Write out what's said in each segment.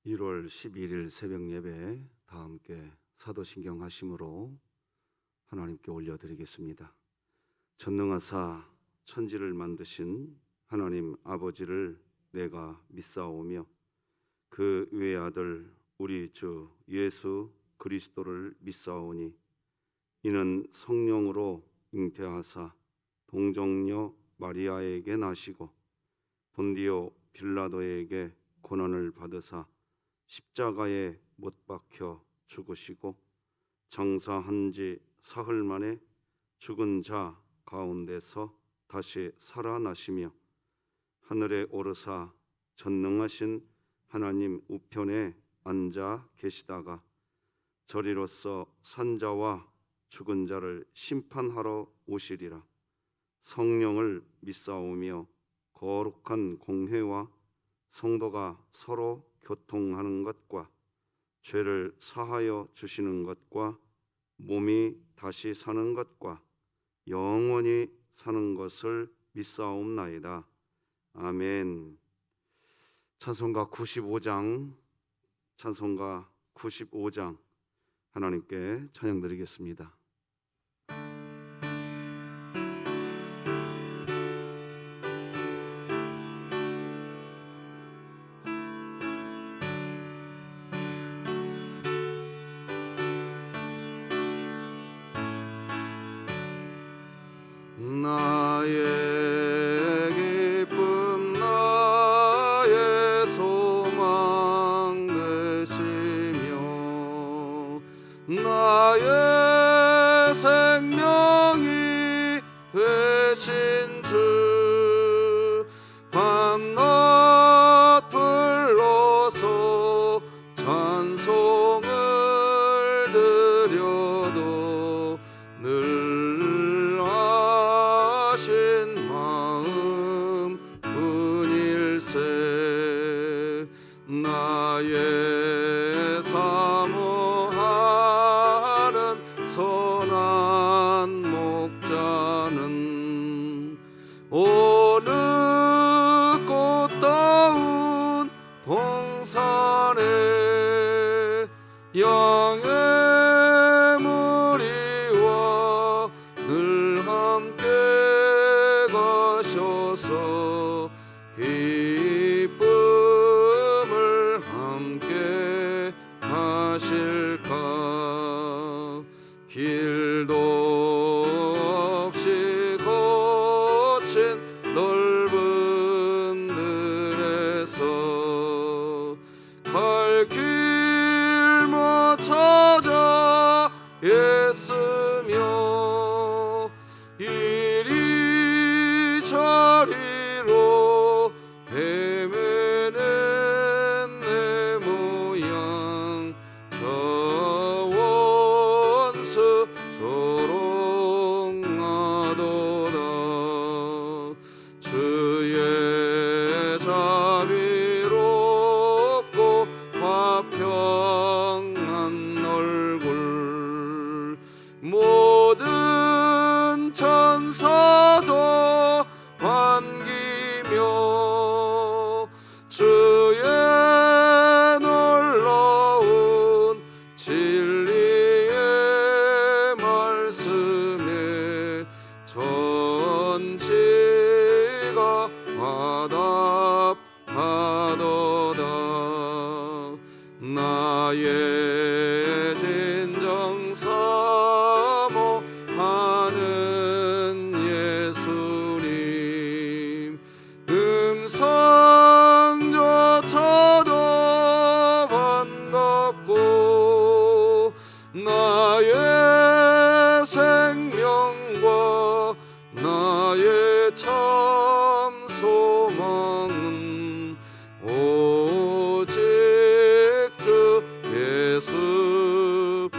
1월 11일 새벽 예배 다 함께 사도신경 하심으로 하나님께 올려드리겠습니다. 전능하사 천지를 만드신 하나님 아버지를 내가 믿사오며 그 외아들 우리 주 예수 그리스도를 믿사오니 이는 성령으로 잉태하사 동정녀 마리아에게 나시고 본디오 빌라도에게 고난을 받으사 십자가에 못 박혀 죽으시고 장사한 지 사흘 만에 죽은 자 가운데서 다시 살아나시며 하늘에 오르사 전능하신 하나님 우편에 앉아 계시다가 저리로서 산자와 죽은 자를 심판하러 오시리라. 성령을 믿사오며 거룩한 공회와 성도가 서로 교통하는 것과 죄를 사하여 주시는 것과 몸이 다시 사는 것과 영원히 사는 것을 믿사옵나이다. 아멘. 찬송가 95장 하나님께 찬양 드리겠습니다. 나의 기쁨 나의 소망 되시며 나의 생명이 되신 주 밤낮 불러서 찬송을 드려도 늘 하신 마음 뿐일세. 나의 사모하는 선한 목자는 어느 꽃다운 동산에 양의 무리와 늘 함께 가셔서 기쁨을 함께 하실까. 길도 없이 거친 넓은 들에서 갈 길 못 찾아 애쓰며 이리저리로 헤매는 내 모양 저 원수 조롱하도다. 주의 자비롭고 화평한 얼굴 모든 천사도 반기며 주의 놀라운 진리의 말씀에 전지가 화답하도다. 나의 진정 사모하는 예수님 음성조차도 반갑고 나의 생명과 나의 참 소망은 오직 주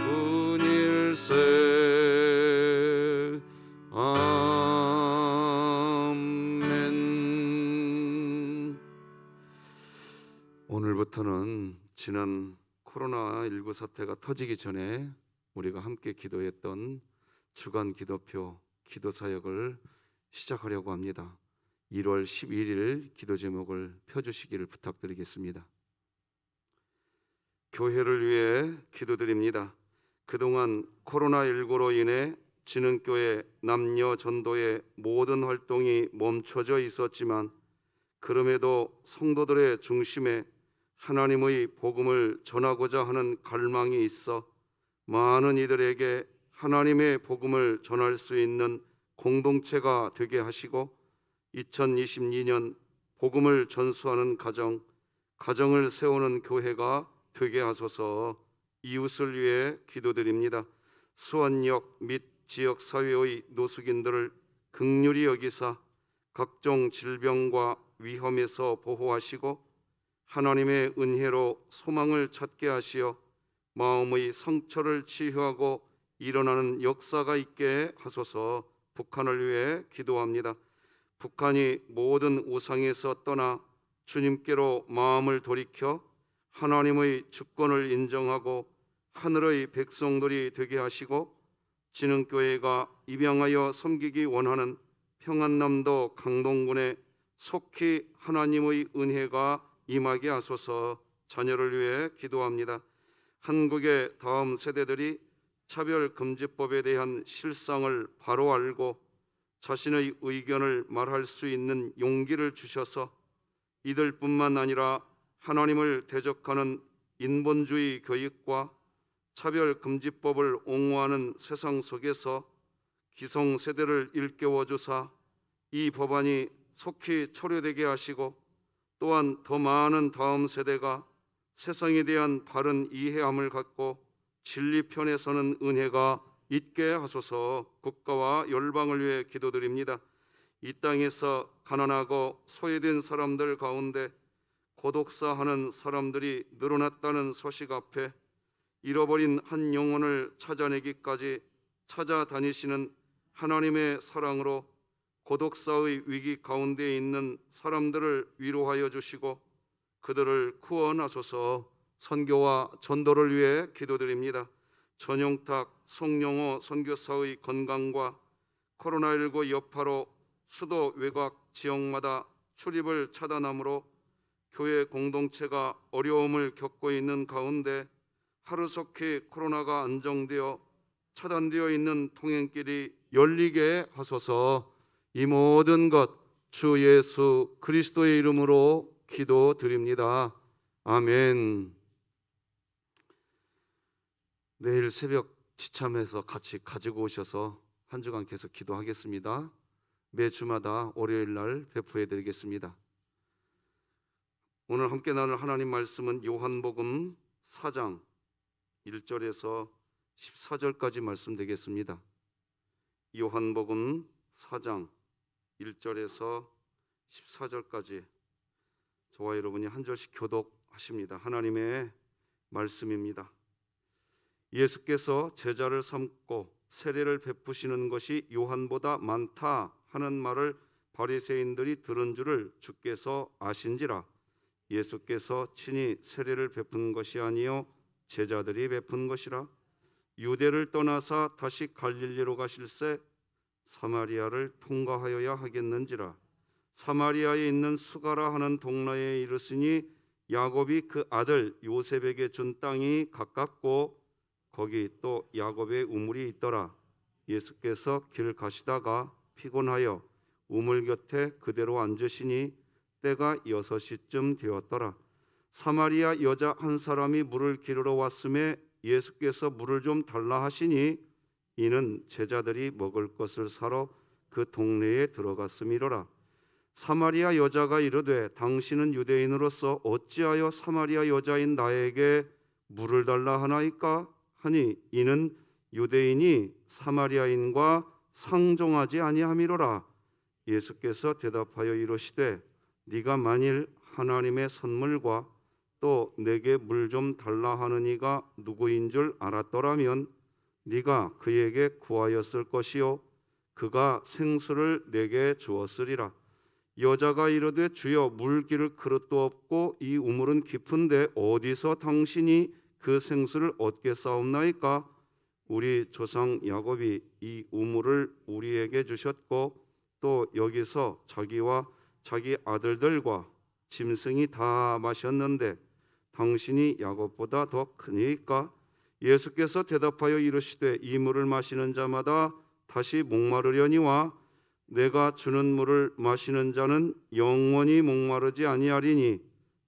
예수뿐일세. 아멘. 오늘부터는 지난 코로나19 사태가 터지기 전에 우리가 함께 기도했던 주간 기도표 기도 사역을 시작하려고 합니다. 1월 11일 기도 제목을 펴주시기를 부탁드리겠습니다. 교회를 위해 기도드립니다. 그동안 코로나19로 인해 진흥교회 남녀 전도의 모든 활동이 멈춰져 있었지만 그럼에도 성도들의 중심에 하나님의 복음을 전하고자 하는 갈망이 있어 많은 이들에게 하나님의 복음을 전할 수 있는 공동체가 되게 하시고 2022년 복음을 전수하는 가정을 세우는 교회가 되게 하소서. 이웃을 위해 기도드립니다. 수원역 및 지역 사회의 노숙인들을 긍휼히 여기사 각종 질병과 위험에서 보호하시고 하나님의 은혜로 소망을 찾게 하시어 마음의 상처를 치유하고 일어나는 역사가 있게 하소서. 북한을 위해 기도합니다. 북한이 모든 우상에서 떠나 주님께로 마음을 돌이켜 하나님의 주권을 인정하고 하늘의 백성들이 되게 하시고 진흥교회가 입양하여 섬기기 원하는 평안남도 강동군에 속히 하나님의 은혜가 임하게 하소서. 자녀를 위해 기도합니다. 한국의 다음 세대들이 차별금지법에 대한 실상을 바로 알고 자신의 의견을 말할 수 있는 용기를 주셔서 이들뿐만 아니라 하나님을 대적하는 인본주의 교육과 차별금지법을 옹호하는 세상 속에서 기성세대를 일깨워 주사 이 법안이 속히 철회되게 하시고 또한 더 많은 다음 세대가 세상에 대한 바른 이해함을 갖고 진리 편에 서는 은혜가 있게 하소서. 국가와 열방을 위해 기도드립니다. 이 땅에서 가난하고 소외된 사람들 가운데 고독사하는 사람들이 늘어났다는 소식 앞에 잃어버린 한 영혼을 찾아내기까지 찾아다니시는 하나님의 사랑으로 고독사의 위기 가운데 있는 사람들을 위로하여 주시고 그들을 구원하소서. 선교와 전도를 위해 기도드립니다. 전용탁 송영호 선교사의 건강과 코로나19 여파로 수도 외곽 지역마다 출입을 차단함으로 교회 공동체가 어려움을 겪고 있는 가운데 하루속히 코로나가 안정되어 차단되어 있는 통행길이 열리게 하소서. 이 모든 것 주 예수 그리스도의 이름으로 기도드립니다. 아멘. 내일 새벽 지참에서 같이 가지고 오셔서 한 주간 계속 기도하겠습니다. 매주마다 월요일 날 배포해 드리겠습니다. 오늘 함께 나눌 하나님 말씀은 요한복음 4장 1절에서 14절까지 말씀 되겠습니다. 요한복음 4장 1절에서 14절까지 저와 여러분이 한 절씩 교독하십니다. 하나님의 말씀입니다. 예수께서 제자를 삼고 세례를 베푸시는 것이 요한보다 많다 하는 말을 바리새인들이 들은 줄을 주께서 아신지라. 예수께서 친히 세례를 베푼 것이 아니요 제자들이 베푼 것이라. 유대를 떠나사 다시 갈릴리로 가실새 사마리아를 통과하여야 하겠는지라. 사마리아에 있는 수가라 하는 동네에 이르시니 야곱이 그 아들 요셉에게 준 땅이 가깝고 거기 또 야곱의 우물이 있더라. 예수께서 길 가시다가 피곤하여 우물 곁에 그대로 앉으시니 때가 6시쯤 되었더라. 사마리아 여자 한 사람이 물을 기르러 왔음에 예수께서 물을 좀 달라 하시니 이는 제자들이 먹을 것을 사러 그 동네에 들어갔음이로라. 사마리아 여자가 이르되 당신은 유대인으로서 어찌하여 사마리아 여자인 나에게 물을 달라 하나이까 하니 이는 유대인이 사마리아인과 상종하지 아니함이로라. 예수께서 대답하여 이르시되 네가 만일 하나님의 선물과 또 내게 물 좀 달라 하는 이가 누구인 줄 알았더라면 네가 그에게 구하였을 것이요 그가 생수를 내게 주었으리라. 여자가 이르되 주여 물 기를 그릇도 없고 이 우물은 깊은데 어디서 당신이 그 생수를 얻겠사옵나이까? 우리 조상 야곱이 이 우물을 우리에게 주셨고 또 여기서 자기와 자기 아들들과 짐승이 다 마셨는데 당신이 야곱보다 더 크니까? 예수께서 대답하여 이르시되 이 물을 마시는 자마다 다시 목마르려니와 내가 주는 물을 마시는 자는 영원히 목마르지 아니하리니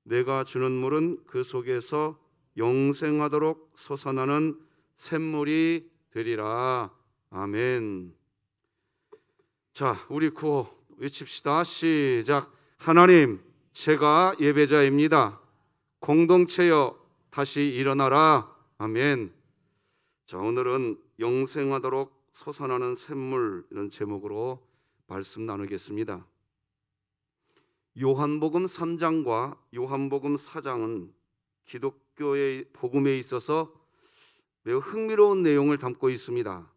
내가 주는 물은 그 속에서 영생하도록 솟아나는 샘물이 되리라. 아멘. 자, 우리 구호 외칩시다. 시작. 하나님, 제가 예배자입니다. 공동체여 다시 일어나라. 아멘. 자, 오늘은 영생하도록 솟아나는 샘물, 이런 제목으로 말씀 나누겠습니다. 요한복음 3장과 요한복음 4장은 기독교의 복음에 있어서 매우 흥미로운 내용을 담고 있습니다.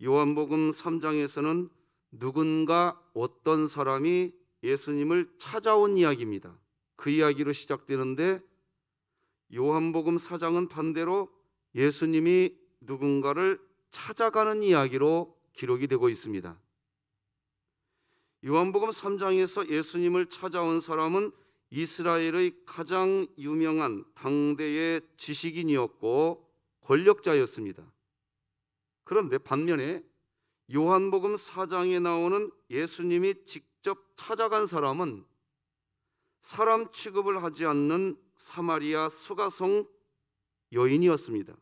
요한복음 3장에서는 누군가 어떤 사람이 예수님을 찾아온 이야기입니다. 그 이야기로 시작되는데 요한복음 4장은 반대로 예수님이 누군가를 찾아가는 이야기로 기록이 되고 있습니다. 요한복음 3장에서 예수님을 찾아온 사람은 이스라엘의 가장 유명한 당대의 지식인이었고 권력자였습니다. 그런데 반면에 요한복음 4장에 나오는 예수님이 직접 찾아간 사람은 사람 취급을 하지 않는 사마리아 수가성 여인이었습니다.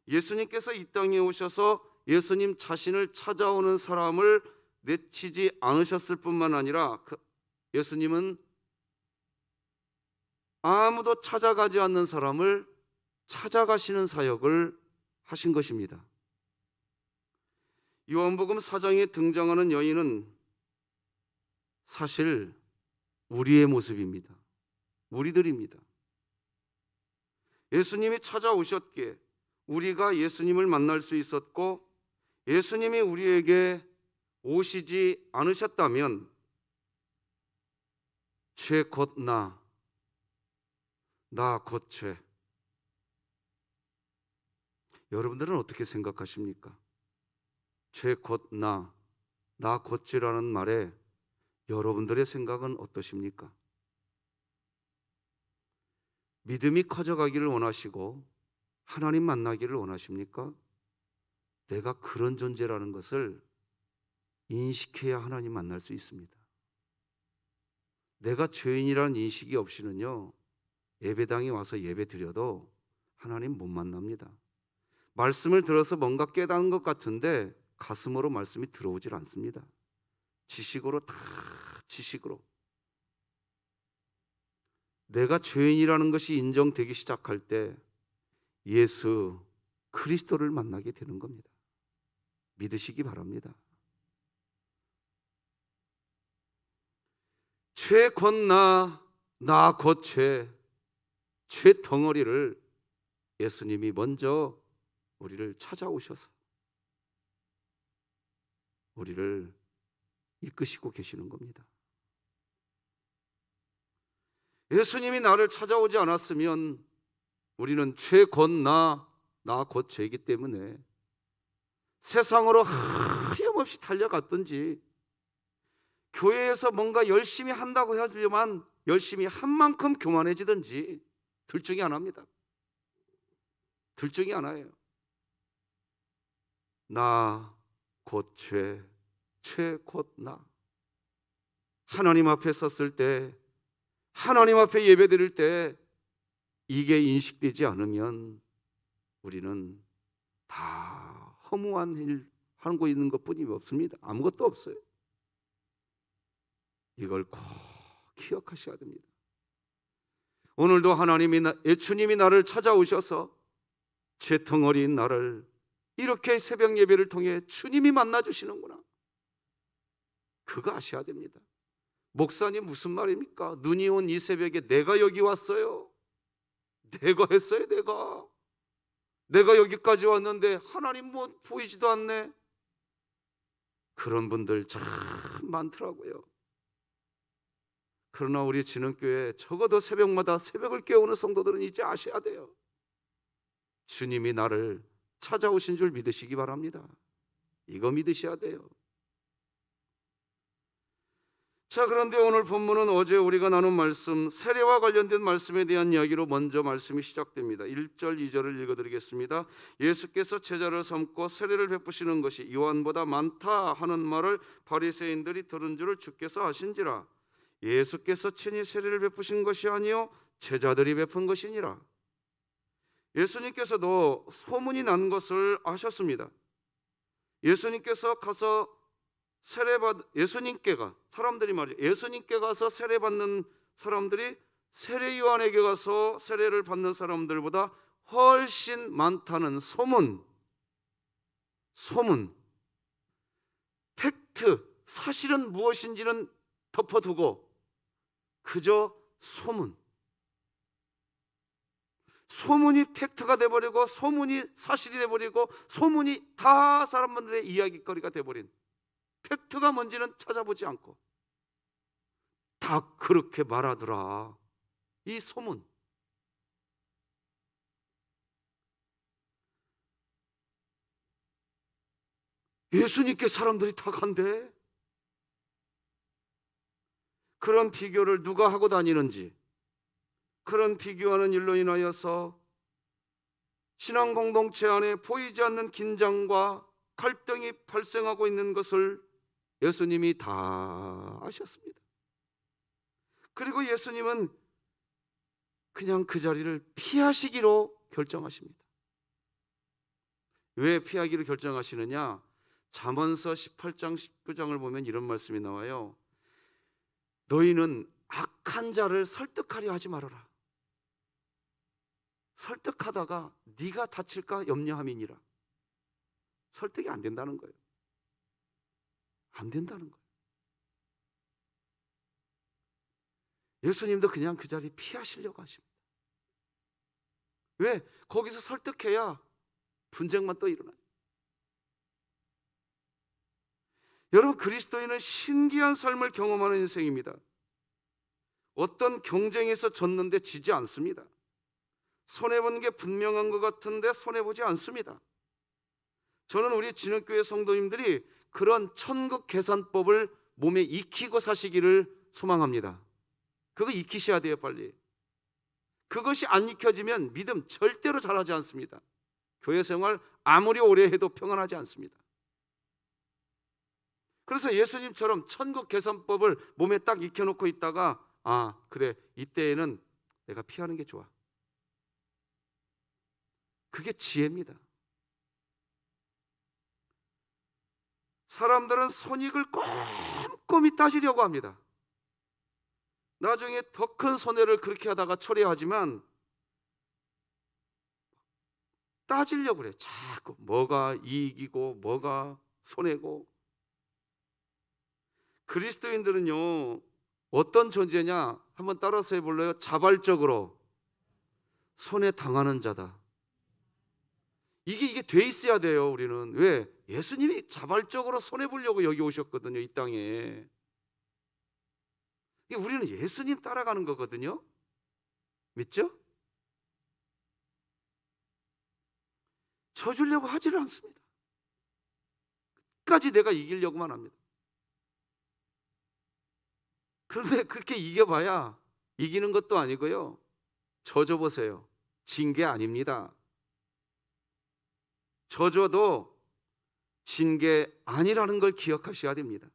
예수님께서 이 땅에 오셔서 예수님 자신을 찾아오는 사람을 내치지 않으셨을 뿐만 아니라 예수님은 아무도 찾아가지 않는 사람을 찾아가시는 사역을 하신 것입니다. 요한복음 4장에 등장하는 여인은 사실 우리의 모습입니다. 우리들입니다. 예수님이 찾아오셨기에 우리가 예수님을 만날 수 있었고, 예수님이 우리에게 오시지 않으셨다면 죄 곧 나 곧 죄. 여러분들은 어떻게 생각하십니까? 죄 곧 나 곧 죄라는 말에 여러분들의 생각은 어떠십니까? 믿음이 커져가기를 원하시고 하나님 만나기를 원하십니까? 내가 그런 존재라는 것을 인식해야 하나님 만날 수 있습니다. 내가 죄인이라는 인식이 없이는요, 예배당에 와서 예배 드려도 하나님 못 만납니다. 말씀을 들어서 뭔가 깨닫는 것 같은데 가슴으로 말씀이 들어오질 않습니다. 지식으로 다 지식으로. 내가 죄인이라는 것이 인정되기 시작할 때 예수 그리스도를 만나게 되는 겁니다. 믿으시기 바랍니다. 죄 곧 나 곧 죄 덩어리를 예수님이 먼저 우리를 찾아오셔서 우리를 이끄시고 계시는 겁니다. 예수님이 나를 찾아오지 않았으면 우리는 죄 곧 나 곧 죄이기 때문에 세상으로 하염없이 달려갔든지, 교회에서 뭔가 열심히 한다고 하지만 열심히 한 만큼 교만해지든지 둘 중에 하나입니다. 둘 중에 하나예요. 나 곧 죄, 죄 곧 나. 하나님 앞에 섰을 때, 하나님 앞에 예배 드릴 때 이게 인식되지 않으면 우리는 다 허무한 일 하고 있는 것뿐이 없습니다. 아무것도 없어요. 이걸 꼭 기억하셔야 됩니다. 오늘도 주님이 나를 찾아오셔서 제 덩어리인 나를 이렇게 새벽 예배를 통해 주님이 만나주시는구나, 그거 아셔야 됩니다. 목사님 무슨 말입니까? 눈이 온 이 새벽에 내가 여기 왔어요. 내가 했어요. 내가 여기까지 왔는데 하나님 뭐 보이지도 않네. 그런 분들 참 많더라고요. 그러나 우리 진흥교회 적어도 새벽마다 새벽을 깨우는 성도들은 이제 아셔야 돼요. 주님이 나를 찾아오신 줄 믿으시기 바랍니다. 이거 믿으셔야 돼요. 자, 그런데 오늘 본문은 어제 우리가 나눈 말씀, 세례와 관련된 말씀에 대한 이야기로 먼저 말씀이 시작됩니다. 1절 2절을 읽어드리겠습니다. 예수께서 제자를 삼고 세례를 베푸시는 것이 요한보다 많다 하는 말을 바리새인들이 들은 줄을 주께서 아신지라. 예수께서 친히 세례를 베푸신 것이 아니요 제자들이 베푼 것이니라. 예수님께서도 소문이 난 것을 아셨습니다. 예수님께서 가서 예수님께 가서 세례받는 사람들이 세례 요한에게 가서 세례를 받는 사람들보다 훨씬 많다는 소문, 팩트, 사실은 무엇인지는 덮어두고 그저 소문이 팩트가 돼버리고 소문이 사실이 돼버리고 소문이 다 사람들의 이야기거리가 돼버린, 팩트가 뭔지는 찾아보지 않고 다 그렇게 말하더라. 이 소문. 예수님께 사람들이 다 간대. 그런 비교를 누가 하고 다니는지, 그런 비교하는 일로 인하여서 신앙 공동체 안에 보이지 않는 긴장과 갈등이 발생하고 있는 것을 예수님이 다 아셨습니다. 그리고 예수님은 그냥 그 자리를 피하시기로 결정하십니다. 왜 피하기로 결정하시느냐? 잠언서 18장 19장을 보면 이런 말씀이 나와요. 너희는 악한 자를 설득하려 하지 말아라. 설득하다가 네가 다칠까 염려함이니라. 설득이 안 된다는 거예요. 안 된다는 거예요. 예수님도 그냥 그 자리 피하시려고 하십니다. 왜? 거기서 설득해야 분쟁만 또 일어나요. 여러분, 그리스도인은 신기한 삶을 경험하는 인생입니다. 어떤 경쟁에서 졌는데 지지 않습니다. 손해본 게 분명한 것 같은데 손해보지 않습니다. 저는 우리 진흙교회 성도님들이 그런 천국 계산법을 몸에 익히고 사시기를 소망합니다. 그거 익히셔야 돼요, 빨리. 그것이 안 익혀지면 믿음 절대로 잘하지 않습니다. 교회 생활 아무리 오래 해도 평안하지 않습니다. 그래서 예수님처럼 천국 계산법을 몸에 딱 익혀놓고 있다가 그래, 이때에는 내가 피하는 게 좋아. 그게 지혜입니다. 사람들은 손익을 꼼꼼히 따지려고 합니다. 나중에 더 큰 손해를 그렇게 하다가 초래하지만 따지려고 그래. 자꾸 뭐가 이익이고 뭐가 손해고. 그리스도인들은요, 어떤 존재냐? 한번 따라서 해볼래요? 자발적으로 손해 당하는 자다. 이게 돼 있어야 돼요. 우리는. 왜? 예수님이 자발적으로 손해 보려고 여기 오셨거든요, 이 땅에. 우리는 예수님 따라가는 거거든요. 믿죠? 져주려고 하지를 않습니다. 끝까지 내가 이기려고만 합니다. 그런데 그렇게 이겨봐야 이기는 것도 아니고요, 져줘보세요. 진 게 아닙니다. 져줘도 진 게 아니라는 걸 기억하셔야 됩니다.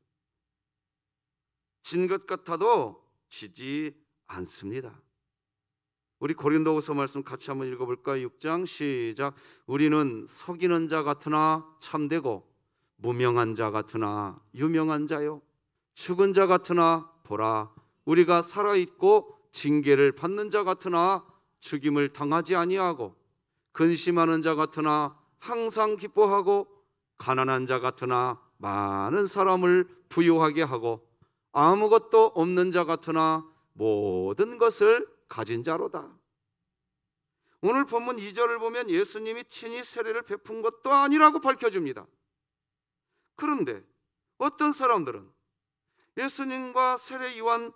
진 것 같아도 지지 않습니다. 우리 고린도후서 말씀 같이 한번 읽어볼까요? 6장 시작. 우리는 속이는 자 같으나 참되고 무명한 자 같으나 유명한 자요, 죽은 자 같으나 보라 우리가 살아있고 징계를 받는 자 같으나 죽임을 당하지 아니하고, 근심하는 자 같으나 항상 기뻐하고, 가난한 자 같으나 많은 사람을 부유하게 하고, 아무것도 없는 자 같으나 모든 것을 가진 자로다. 오늘 본문 2절을 보면 예수님이 친히 세례를 베푼 것도 아니라고 밝혀줍니다. 그런데 어떤 사람들은 예수님과 세례 요한의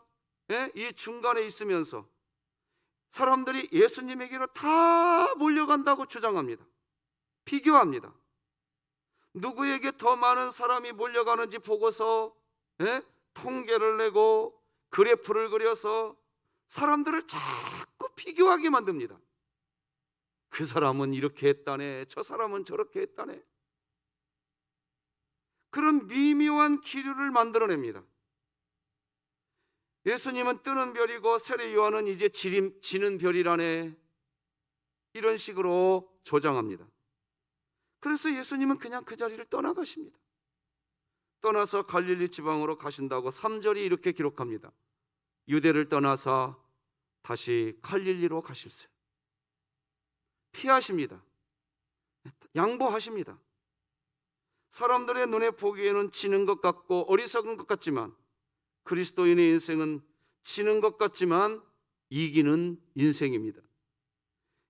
이 중간에 있으면서 사람들이 예수님에게로 다 몰려간다고 주장합니다. 비교합니다. 누구에게 더 많은 사람이 몰려가는지 보고서 통계를 내고 그래프를 그려서 사람들을 자꾸 비교하게 만듭니다. 그 사람은 이렇게 했다네, 저 사람은 저렇게 했다네. 그런 미묘한 기류를 만들어냅니다. 예수님은 뜨는 별이고 세례 요한은 이제 지는 별이라네, 이런 식으로 조장합니다. 그래서 예수님은 그냥 그 자리를 떠나가십니다. 떠나서 갈릴리 지방으로 가신다고 3절이 이렇게 기록합니다. 유대를 떠나서 다시 갈릴리로 가실세. 피하십니다. 양보하십니다. 사람들의 눈에 보기에는 지는 것 같고 어리석은 것 같지만, 그리스도인의 인생은 지는 것 같지만 이기는 인생입니다.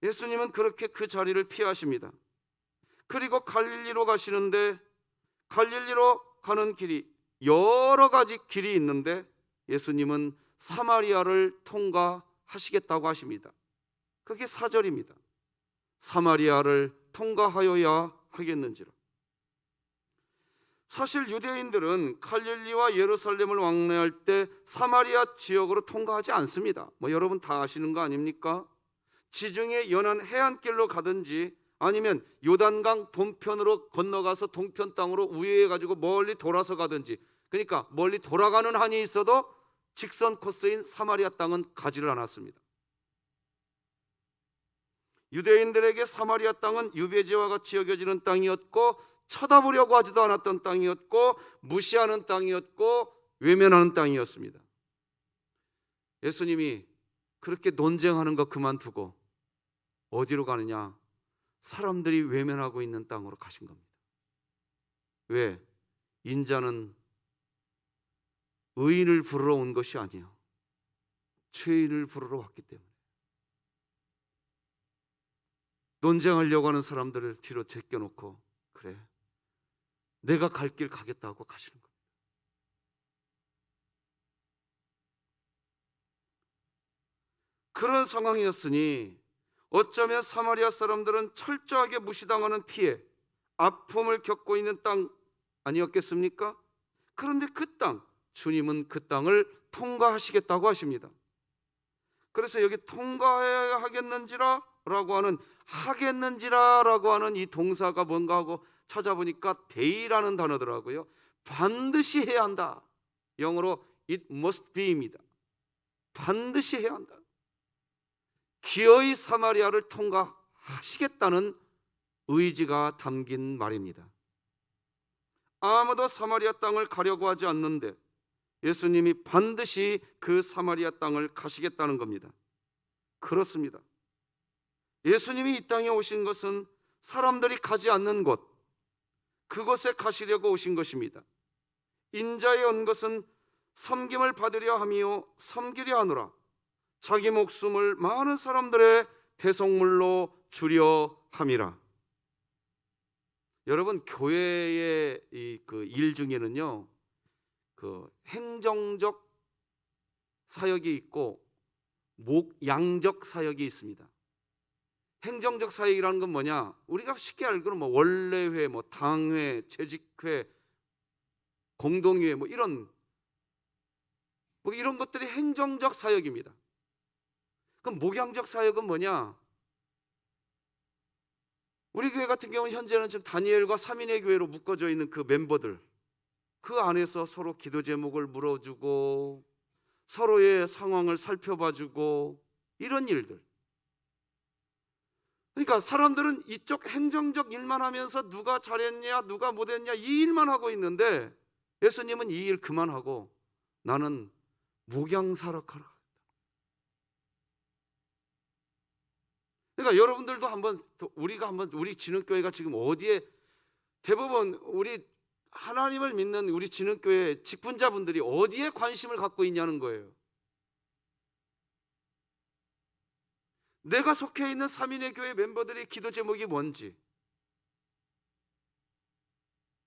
예수님은 그렇게 그 자리를 피하십니다. 그리고 갈릴리로 가시는데, 갈릴리로 가는 길이 여러 가지 길이 있는데 예수님은 사마리아를 통과하시겠다고 하십니다. 그게 4절입니다. 사마리아를 통과하여야 하겠는지라. 사실 유대인들은 갈릴리와 예루살렘을 왕래할 때 사마리아 지역으로 통과하지 않습니다. 여러분 다 아시는 거 아닙니까? 지중해 연안 해안길로 가든지 아니면 요단강 동편으로 건너가서 동편 땅으로 우회해가지고 멀리 돌아서 가든지, 그러니까 멀리 돌아가는 한이 있어도 직선 코스인 사마리아 땅은 가지를 않았습니다. 유대인들에게 사마리아 땅은 유배지와 같이 여겨지는 땅이었고, 쳐다보려고 하지도 않았던 땅이었고, 무시하는 땅이었고, 외면하는 땅이었습니다. 예수님이 그렇게 논쟁하는 거 그만두고 어디로 가느냐? 사람들이 외면하고 있는 땅으로 가신 겁니다. 왜? 인자는 의인을 부르러 온 것이 아니에요. 죄인을 부르러 왔기 때문에. 논쟁하려고 하는 사람들을 뒤로 제껴놓고, 그래, 내가 갈 길 가겠다고 가시는 겁니다. 그런 상황이었으니 어쩌면 사마리아 사람들은 철저하게 무시당하는 피해, 아픔을 겪고 있는 땅 아니었겠습니까? 그런데 그 땅, 주님은 그 땅을 통과하시겠다고 하십니다. 그래서 여기 통과해야 하겠는지라라고 하는 이 동사가 뭔가 하고 찾아보니까 데이라는 단어더라고요. 반드시 해야 한다. 영어로 it must be입니다. 반드시 해야 한다. 기어이 사마리아를 통과하시겠다는 의지가 담긴 말입니다. 아무도 사마리아 땅을 가려고 하지 않는데 예수님이 반드시 그 사마리아 땅을 가시겠다는 겁니다. 그렇습니다. 예수님이 이 땅에 오신 것은 사람들이 가지 않는 곳, 그곳에 가시려고 오신 것입니다. 인자에 온 것은 섬김을 받으려 함이요 섬기려 하노라. 자기 목숨을 많은 사람들의 대속물로 주려 함이라. 여러분, 교회의 일 중에는요, 행정적 사역이 있고 목양적 사역이 있습니다. 행정적 사역이라는 건 뭐냐? 우리가 쉽게 알기로는 원례회, 당회, 재직회, 공동회 이런 것들이 행정적 사역입니다. 그럼 목양적 사역은 뭐냐? 우리 교회 같은 경우는 현재는 지금 다니엘과 3인의 교회로 묶어져 있는 그 멤버들, 그 안에서 서로 기도 제목을 물어주고 서로의 상황을 살펴봐주고 이런 일들. 그러니까 사람들은 이쪽 행정적 일만 하면서 누가 잘했냐 누가 못했냐 이 일만 하고 있는데, 예수님은 이 일 그만하고 나는 목양사역하러. 그러니까 여러분들도 우리 진흥교회가 지금 어디에, 대부분 우리 하나님을 믿는 우리 진흥교회 직분자분들이 어디에 관심을 갖고 있냐는 거예요. 내가 속해 있는 3인의 교회 멤버들의 기도 제목이 뭔지,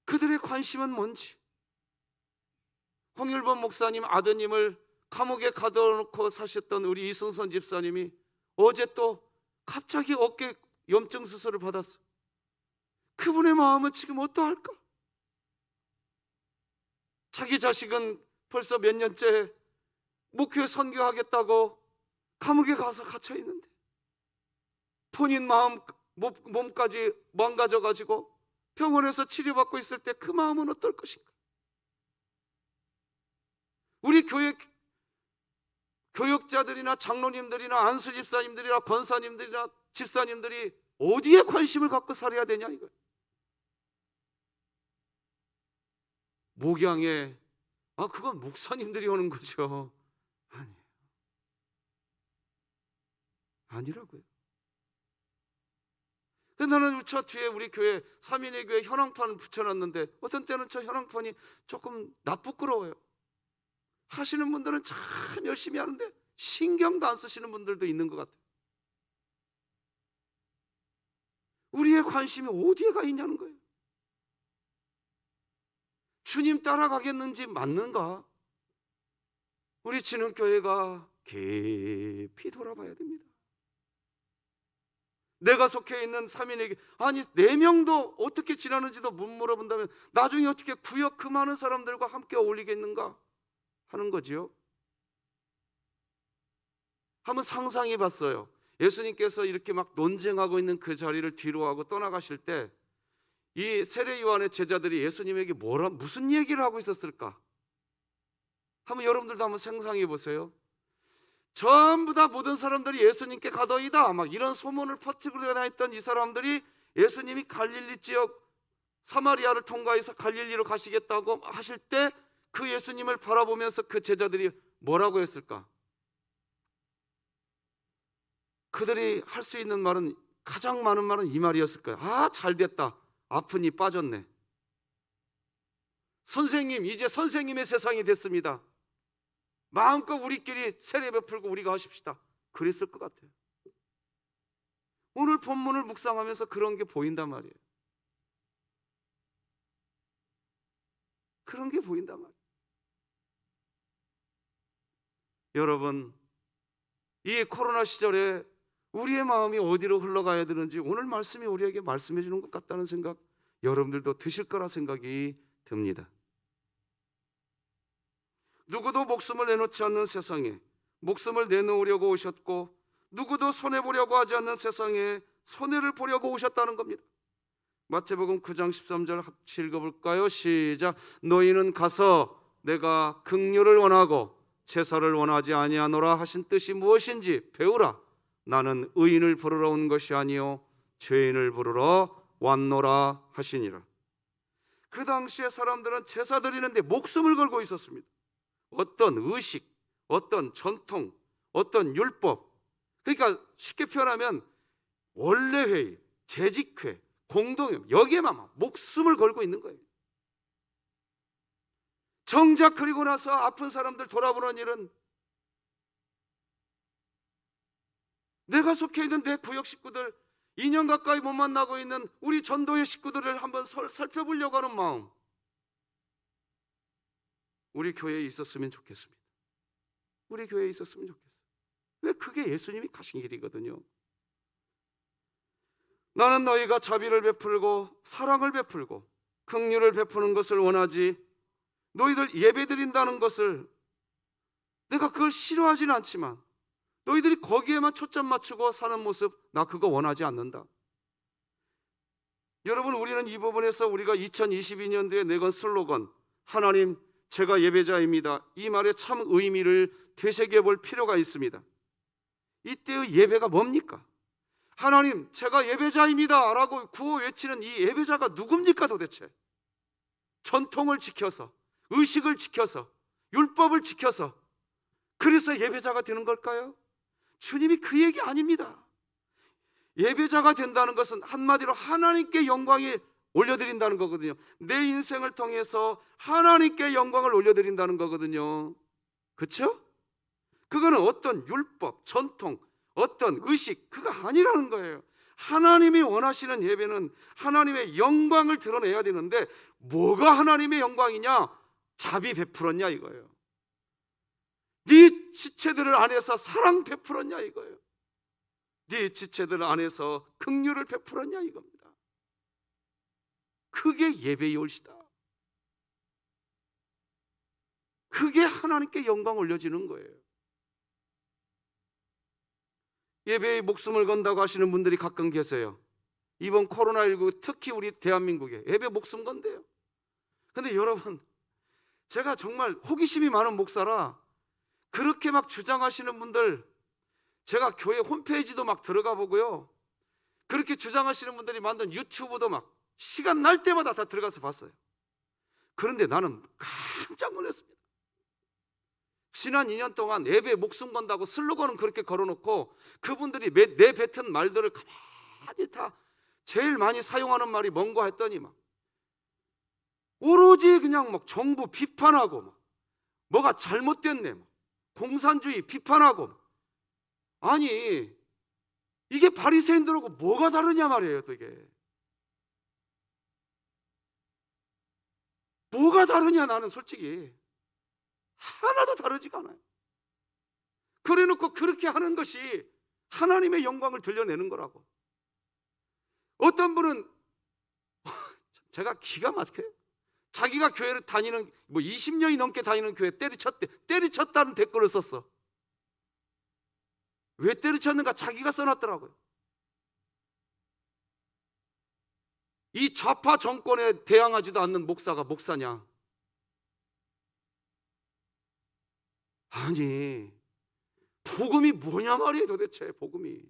그들의 관심은 뭔지. 홍일범 목사님 아드님을 감옥에 가둬놓고 사셨던 우리 이승선 집사님이 어제 또 갑자기 어깨 염증 수술을 받았어. 그분의 마음은 지금 어떠할까? 자기 자식은 벌써 몇 년째 목회 선교하겠다고 감옥에 가서 갇혀 있는데 본인 몸까지 망가져가지고 병원에서 치료받고 있을 때 그 마음은 어떨 것인가? 우리 교역자들이나 장로님들이나 안수 집사님들이나 권사님들이나 집사님들이 어디에 관심을 갖고 살아야 되냐 이거예요. 목양에 그건 목사님들이 하는 거죠. 아니에요. 아니라고요. 나는 저 뒤에 우리 교회 삼인의 교회 현황판을 붙여놨는데 어떤 때는 저 현황판이 조금 나쁘끄러워요. 하시는 분들은 참 열심히 하는데 신경도 안 쓰시는 분들도 있는 것 같아요. 우리의 관심이 어디에 가 있냐는 거예요. 주님 따라가겠는지 맞는가? 우리 진흥교회가 깊이 돌아봐야 됩니다. 내가 속해 있는 삼인에게 4명도 어떻게 지나는지도 못 물어본다면 나중에 어떻게 구역 그 많은 사람들과 함께 어울리겠는가 하는 거지요. 한번 상상해 봤어요. 예수님께서 이렇게 막 논쟁하고 있는 그 자리를 뒤로 하고 떠나가실 때 이 세례 요한의 제자들이 예수님에게 무슨 얘기를 하고 있었을까? 한번 여러분들도 한번 상상해 보세요. 전부 다 모든 사람들이 예수님께 가더이다 막 이런 소문을 퍼뜨리고 다녔던 이 사람들이 예수님이 갈릴리 지역 사마리아를 통과해서 갈릴리로 가시겠다고 하실 때 그 예수님을 바라보면서 그 제자들이 뭐라고 했을까? 그들이 할 수 있는 말은, 가장 많은 말은 이 말이었을 거예요. 잘됐다, 아프니 빠졌네. 선생님, 이제 선생님의 세상이 됐습니다. 마음껏 우리끼리 세례 베풀고 우리가 하십시다. 그랬을 것 같아요. 오늘 본문을 묵상하면서 그런 게 보인단 말이에요. 그런 게 보인단 말이에요. 여러분, 이 코로나 시절에 우리의 마음이 어디로 흘러가야 되는지 오늘 말씀이 우리에게 말씀해 주는 것 같다는 생각 여러분들도 드실 거라 생각이 듭니다. 누구도 목숨을 내놓지 않는 세상에 목숨을 내놓으려고 오셨고, 누구도 손해보려고 하지 않는 세상에 손해를 보려고 오셨다는 겁니다. 마태복음 9장 13절 같이 읽어볼까요? 시작. 너희는 가서 내가 긍휼을 원하고 제사를 원하지 아니하노라 하신 뜻이 무엇인지 배우라. 나는 의인을 부르러 온 것이 아니요 죄인을 부르러 왔노라 하시니라. 그 당시에 사람들은 제사 드리는데 목숨을 걸고 있었습니다. 어떤 의식, 어떤 전통, 어떤 율법, 그러니까 쉽게 표현하면 원래 회의, 재직회, 공동회, 여기에만 목숨을 걸고 있는 거예요. 정작 그리고 나서 아픈 사람들 돌아보는 일은 내가 속해 있는 내 구역 식구들, 2년 가까이 못 만나고 있는 우리 전도의 식구들을 한번 살펴보려고 하는 마음, 우리 교회에 있었으면 좋겠습니다. 우리 교회에 있었으면 좋겠어요. 왜? 그게 예수님이 가신 길이거든요. 나는 너희가 자비를 베풀고 사랑을 베풀고 긍휼을 베푸는 것을 원하지, 너희들 예배드린다는 것을 내가 그걸 싫어하지는 않지만 너희들이 거기에만 초점 맞추고 사는 모습, 나 그거 원하지 않는다. 여러분, 우리는 이 부분에서 우리가 2022년도에 내건 슬로건 하나님 제가 예배자입니다, 이 말에 참 의미를 되새겨 볼 필요가 있습니다. 이때의 예배가 뭡니까? 하나님 제가 예배자입니다 라고 구호 외치는 이 예배자가 누굽니까 도대체? 전통을 지켜서, 의식을 지켜서, 율법을 지켜서 그래서 예배자가 되는 걸까요? 주님이 그 얘기 아닙니다. 예배자가 된다는 것은 한마디로 하나님께 영광이 올려드린다는 거거든요. 내 인생을 통해서 하나님께 영광을 올려드린다는 거거든요. 그렇죠? 그거는 어떤 율법, 전통, 어떤 의식, 그거 아니라는 거예요. 하나님이 원하시는 예배는 하나님의 영광을 드러내야 되는데 뭐가 하나님의 영광이냐? 자비 베풀었냐 이거예요. 네 지체들을 안에서 사랑 베풀었냐 이거예요. 네 지체들 안에서 긍휼을 베풀었냐 이겁니다. 그게 예배의 올시다. 그게 하나님께 영광 올려지는 거예요. 예배에 목숨을 건다고 하시는 분들이 가끔 계세요. 이번 코로나19 특히 우리 대한민국에 예배 목숨 건대요. 근데 여러분, 제가 정말 호기심이 많은 목사라 그렇게 막 주장하시는 분들, 제가 교회 홈페이지도 막 들어가 보고요, 그렇게 주장하시는 분들이 만든 유튜브도 막 시간 날 때마다 다 들어가서 봤어요. 그런데 나는 깜짝 놀랐습니다. 지난 2년 동안 예배에 목숨 건다고 슬로건은 그렇게 걸어놓고 그분들이 내뱉은 말들을 가만히 다 제일 많이 사용하는 말이 뭔가 했더니 막 오로지 그냥 막 정부 비판하고 막 뭐가 잘못됐네, 막 공산주의 비판하고. 아니, 이게 바리새인들하고 뭐가 다르냐 말이에요. 또 이게 뭐가 다르냐, 나는 솔직히 하나도 다르지가 않아요. 그래놓고 그렇게 하는 것이 하나님의 영광을 들려내는 거라고. 어떤 분은 제가 기가 막혀요. 자기가 교회를 다니는 20년이 넘게 다니는 교회 때리쳤대. 때리쳤다는 댓글을 썼어. 왜 때리쳤는가 자기가 써놨더라고요. 이 좌파 정권에 대항하지도 않는 목사가 목사냐? 아니, 복음이 뭐냐 말이에요. 도대체 복음이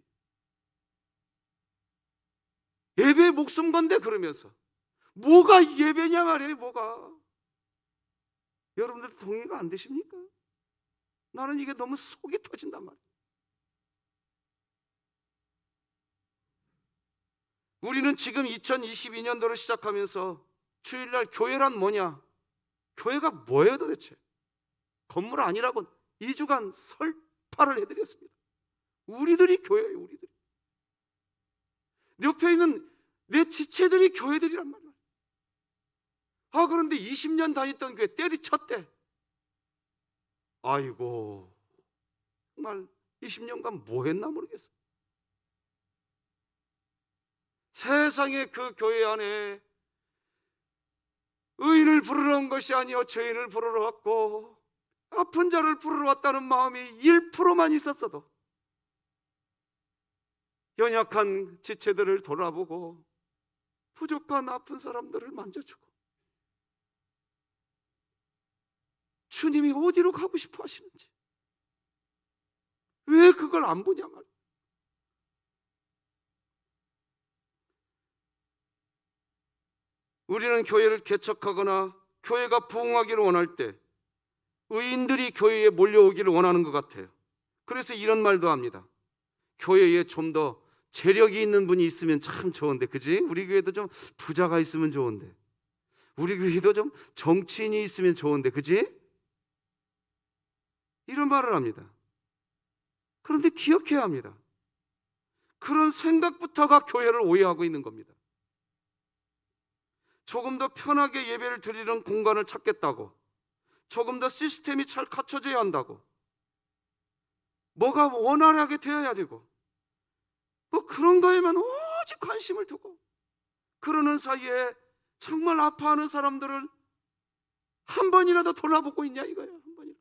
예배에 목숨 건데 그러면서 뭐가 예배냐 말이에요. 뭐가. 여러분들 동의가 안 되십니까? 나는 이게 너무 속이 터진단 말이에요. 우리는 지금 2022년도를 시작하면서 주일날 교회란 뭐냐? 교회가 뭐예요 도대체? 건물 아니라고 2주간 설파를 해드렸습니다. 우리들이 교회예요. 우리들이. 옆에 있는 내 지체들이 교회들이란 말이야. 그런데 20년 다녔던 교회 때리쳤대. 아이고, 정말 20년간 뭐 했나 모르겠어. 세상에 그 교회 안에 의인을 부르러 온 것이 아니요 죄인을 부르러 왔고, 아픈 자를 부르러 왔다는 마음이 1%만 있었어도 연약한 지체들을 돌아보고 부족한 아픈 사람들을 만져주고, 주님이 어디로 가고 싶어 하시는지 왜 그걸 안 보냐 말이야. 우리는 교회를 개척하거나 교회가 부흥하기를 원할 때 의인들이 교회에 몰려오기를 원하는 것 같아요. 그래서 이런 말도 합니다. 교회에 좀 더 재력이 있는 분이 있으면 참 좋은데, 그지? 우리 교회도 좀 부자가 있으면 좋은데, 우리 교회도 좀 정치인이 있으면 좋은데, 그지? 이런 말을 합니다. 그런데 기억해야 합니다. 그런 생각부터가 교회를 오해하고 있는 겁니다. 조금 더 편하게 예배를 드리는 공간을 찾겠다고, 조금 더 시스템이 잘 갖춰져야 한다고, 뭐가 원활하게 되어야 되고, 뭐 그런 거에만 오직 관심을 두고, 그러는 사이에 정말 아파하는 사람들을 한 번이라도 돌아보고 있냐 이거예요. 한 번이라도.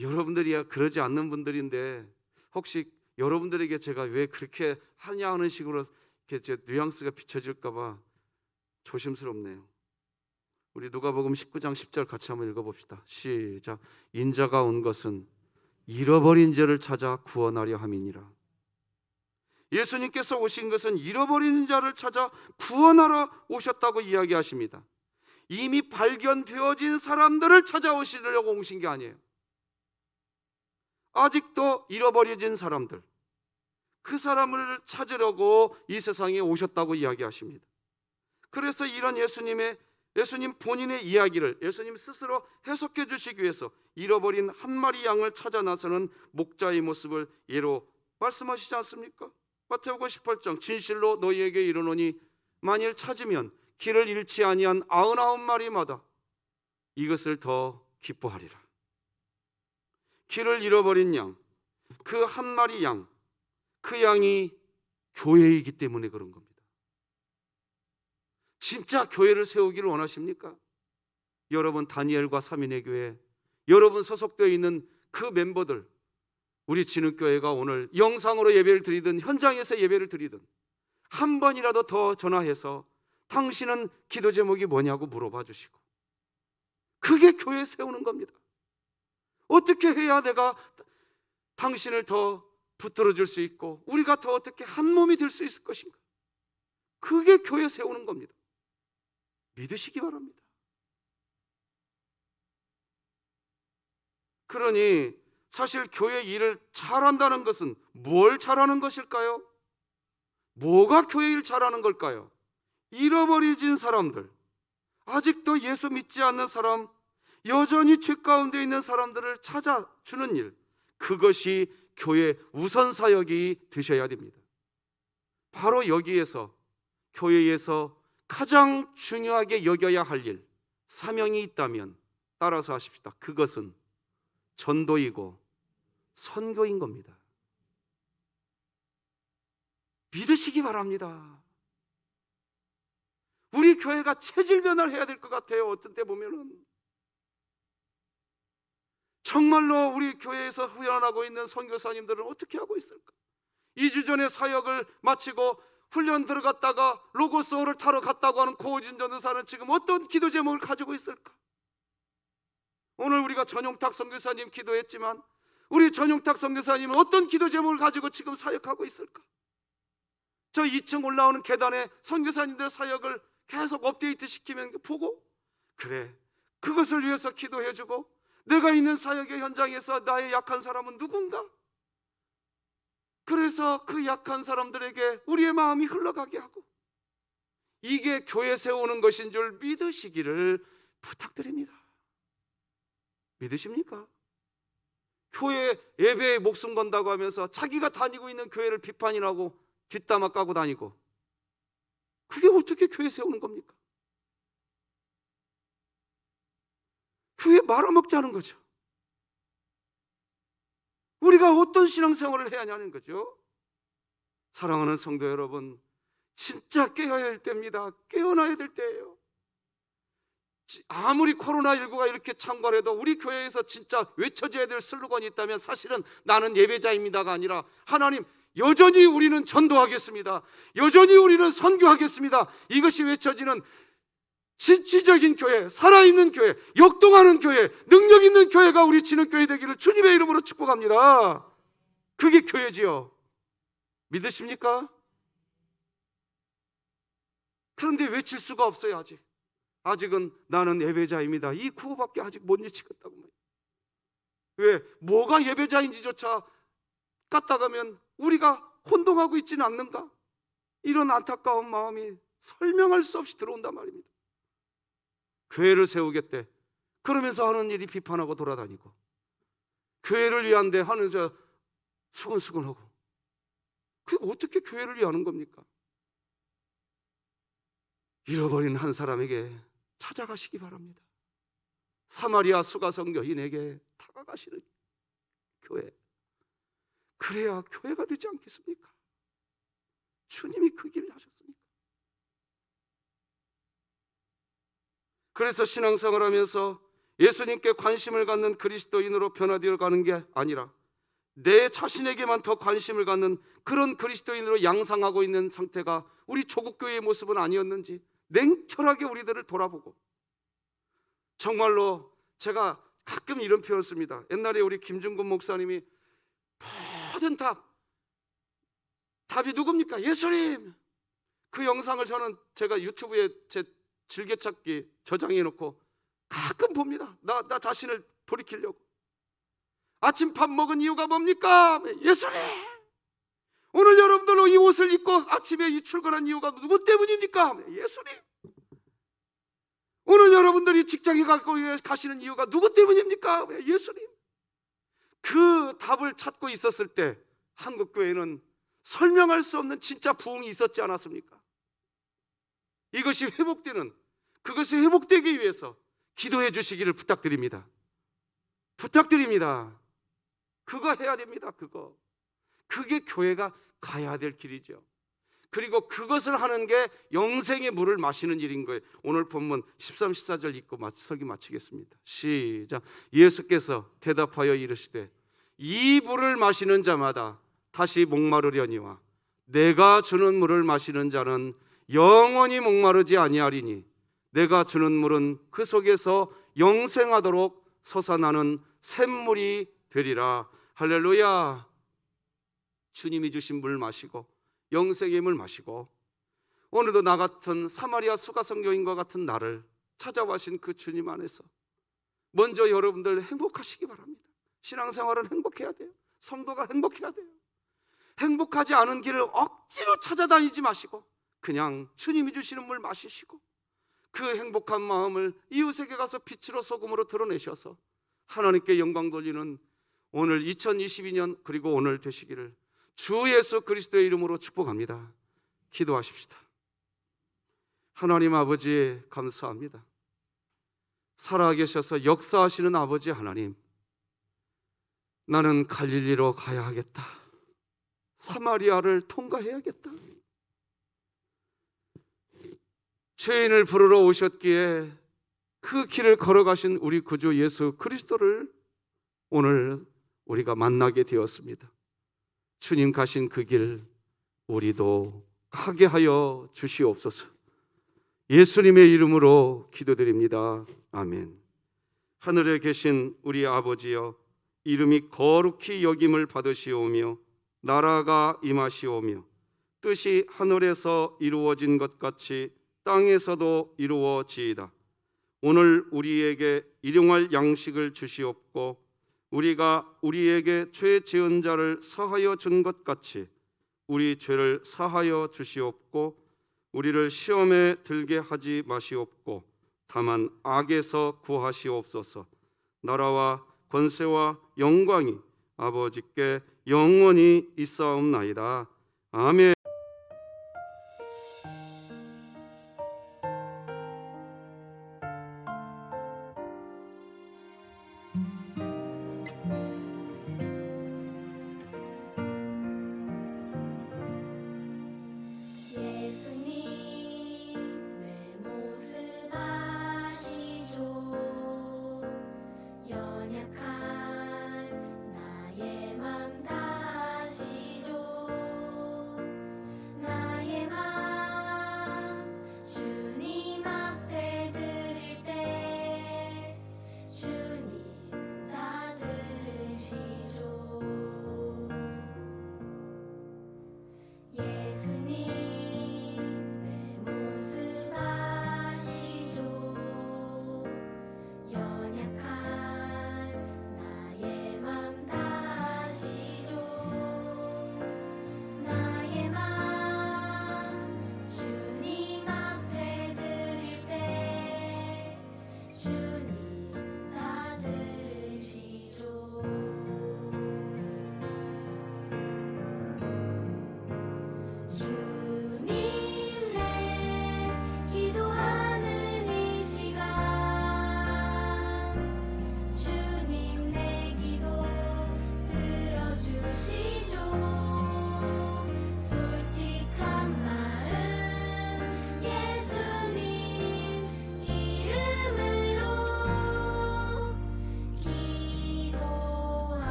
여러분들이야 그러지 않는 분들인데, 혹시 여러분들에게 제가 왜 그렇게 하냐 하는 식으로 이렇게 제 뉘앙스가 비춰질까 봐 조심스럽네요. 우리 누가복음 19장 10절 같이 한번 읽어봅시다. 시작. 인자가 온 것은 잃어버린 자를 찾아 구원하려 함이니라. 예수님께서 오신 것은 잃어버린 자를 찾아 구원하러 오셨다고 이야기하십니다. 이미 발견되어진 사람들을 찾아오시려고 오신 게 아니에요. 아직도 잃어버려진 사람들, 그 사람을 찾으려고 이 세상에 오셨다고 이야기하십니다. 그래서 이런 예수님 본인의 이야기를 예수님 스스로 해석해 주시기 위해서 잃어버린 한 마리 양을 찾아 나서는 목자의 모습을 예로 말씀하시지 않습니까? 마태복음 18장 진실로 너희에게 이르노니 만일 찾으면 길을 잃지 아니한 99마리마다 이것을 더 기뻐하리라. 길을 잃어버린 양, 그 한 마리 양, 그 양이 교회이기 때문에 그런 겁니다. 진짜 교회를 세우기를 원하십니까? 여러분 다니엘과 삼인의 교회, 여러분 소속되어 있는 그 멤버들, 우리 진흙교회가 오늘 영상으로 예배를 드리든 현장에서 예배를 드리든 한 번이라도 더 전화해서 당신은 기도 제목이 뭐냐고 물어봐 주시고, 그게 교회 세우는 겁니다. 어떻게 해야 내가 당신을 더 붙들어 줄 수 있고 우리가 더 어떻게 한 몸이 될 수 있을 것인가? 그게 교회 세우는 겁니다. 믿으시기 바랍니다. 그러니 사실 교회 일을 잘한다는 것은 뭘 잘하는 것일까요? 뭐가 교회 일 잘하는 걸까요? 잃어버려진 사람들, 아직도 예수 믿지 않는 사람, 여전히 죄 가운데 있는 사람들을 찾아주는 일, 그것이 교회 우선 사역이 되셔야 됩니다. 바로 여기에서 교회에서 가장 중요하게 여겨야 할 일, 사명이 있다면 따라서 하십시다. 그것은 전도이고 선교인 겁니다. 믿으시기 바랍니다. 우리 교회가 체질 변화를 해야 될 것 같아요. 어떤 때 보면은 정말로 우리 교회에서 훈련하고 있는 선교사님들은 어떻게 하고 있을까? 2주 전에 사역을 마치고 훈련 들어갔다가 로고스호를 타러 갔다고 하는 고우진 전도사는 지금 어떤 기도 제목을 가지고 있을까? 오늘 우리가 전용탁 선교사님 기도했지만 우리 전용탁 선교사님은 어떤 기도 제목을 가지고 지금 사역하고 있을까? 저 2층 올라오는 계단에 선교사님들 사역을 계속 업데이트 시키면 보고, 그래, 그것을 위해서 기도해주고, 내가 있는 사역의 현장에서 나의 약한 사람은 누군가? 그래서 그 약한 사람들에게 우리의 마음이 흘러가게 하고, 이게 교회 세우는 것인 줄 믿으시기를 부탁드립니다. 믿으십니까? 교회 예배에 목숨 건다고 하면서 자기가 다니고 있는 교회를 비판이라고 뒷담화 까고 다니고, 그게 어떻게 교회 세우는 겁니까? 교회 말아먹자는 거죠. 우리가 어떤 신앙생활을 해야 하냐는 거죠. 사랑하는 성도 여러분, 진짜 깨어야 될 때입니다. 깨어나야 될 때예요. 아무리 코로나19가 이렇게 창궐해도 우리 교회에서 진짜 외쳐져야 될 슬로건이 있다면 사실은 나는 예배자입니다가 아니라, 하나님, 여전히 우리는 전도하겠습니다, 여전히 우리는 선교하겠습니다, 이것이 외쳐지는 진취적인 교회, 살아있는 교회, 역동하는 교회, 능력 있는 교회가 우리 진흥교회 되기를 주님의 이름으로 축복합니다. 그게 교회지요. 믿으십니까? 그런데 외칠 수가 없어요. 아직은 나는 예배자입니다, 이 구호밖에 아직 못 외치겠다고 말이에요. 왜? 뭐가 예배자인지조차 까딱하면 우리가 혼동하고 있지는 않는가? 이런 안타까운 마음이 설명할 수 없이 들어온단 말입니다. 교회를 세우겠대 그러면서 하는 일이 비판하고 돌아다니고, 교회를 위한데 하면서 수근수근하고, 그게 어떻게 교회를 위하는 겁니까? 잃어버린 한 사람에게 찾아가시기 바랍니다. 사마리아 수가성 여인에게 다가가시는 교회, 그래야 교회가 되지 않겠습니까? 주님이 그 길을 하셨으니까. 그래서 신앙생활을 하면서 예수님께 관심을 갖는 그리스도인으로 변화되어 가는 게 아니라 내 자신에게만 더 관심을 갖는 그런 그리스도인으로 양상하고 있는 상태가 우리 조국교회의 모습은 아니었는지 냉철하게 우리들을 돌아보고, 정말로 제가 가끔 이런 표현을 씁니다. 옛날에 우리 김중근 목사님이 모든 답이 누굽니까? 예수님. 그 영상을 제가 유튜브에 제 즐겨찾기 저장해 놓고 가끔 봅니다. 나 자신을 돌이키려고. 아침 밥 먹은 이유가 뭡니까? 예수님. 오늘 여러분들로 이 옷을 입고 아침에 이 출근한 이유가 누구 때문입니까? 예수님. 오늘 여러분들이 직장에 가시는 이유가 누구 때문입니까? 예수님. 그 답을 찾고 있었을 때 한국교회는 설명할 수 없는 진짜 부흥이 있었지 않았습니까? 이것이 그것이 회복되기 위해서 기도해 주시기를 부탁드립니다. 부탁드립니다. 그거 해야 됩니다. 그게 교회가 가야 될 길이죠. 그리고 그것을 하는 게 영생의 물을 마시는 일인 거예요. 오늘 본문 13, 14절 읽고 설교 마치겠습니다. 시작. 예수께서 대답하여 이르시되 이 물을 마시는 자마다 다시 목마르려니와 내가 주는 물을 마시는 자는 영원히 목마르지 아니하리니 내가 주는 물은 그 속에서 영생하도록 솟아나는 샘물이 되리라. 할렐루야. 주님이 주신 물 마시고 영생의 물 마시고 오늘도 나 같은 사마리아 수가성교인과 같은 나를 찾아와신 그 주님 안에서 먼저 여러분들 행복하시기 바랍니다. 신앙생활은 행복해야 돼요. 성도가 행복해야 돼요. 행복하지 않은 길을 억지로 찾아다니지 마시고 그냥 주님이 주시는 물 마시시고 그 행복한 마음을 이웃에게 가서 빛으로 소금으로 드러내셔서 하나님께 영광 돌리는 오늘 2022년 그리고 오늘 되시기를 주 예수 그리스도의 이름으로 축복합니다. 기도하십시다. 하나님 아버지 감사합니다. 살아계셔서 역사하시는 아버지 하나님, 나는 갈릴리로 가야 하겠다. 사마리아를 통과해야겠다. 죄인을 부르러 오셨기에 그 길을 걸어가신 우리 구주 예수 그리스도를 오늘 우리가 만나게 되었습니다. 주님 가신 그 길 우리도 가게 하여 주시옵소서. 예수님의 이름으로 기도드립니다. 아멘. 하늘에 계신 우리 아버지여, 이름이 거룩히 여김을 받으시오며 나라가 임하시오며 뜻이 하늘에서 이루어진 것 같이 땅에서도 이루어지이다. 오늘 우리에게 일용할 양식을 주시옵고 우리가 우리에게 죄 지은 자를 사하여 준 것 같이 우리 죄를 사하여 주시옵고 우리를 시험에 들게 하지 마시옵고 다만 악에서 구하시옵소서. 나라와 권세와 영광이 아버지께 영원히 있사옵나이다. 아멘.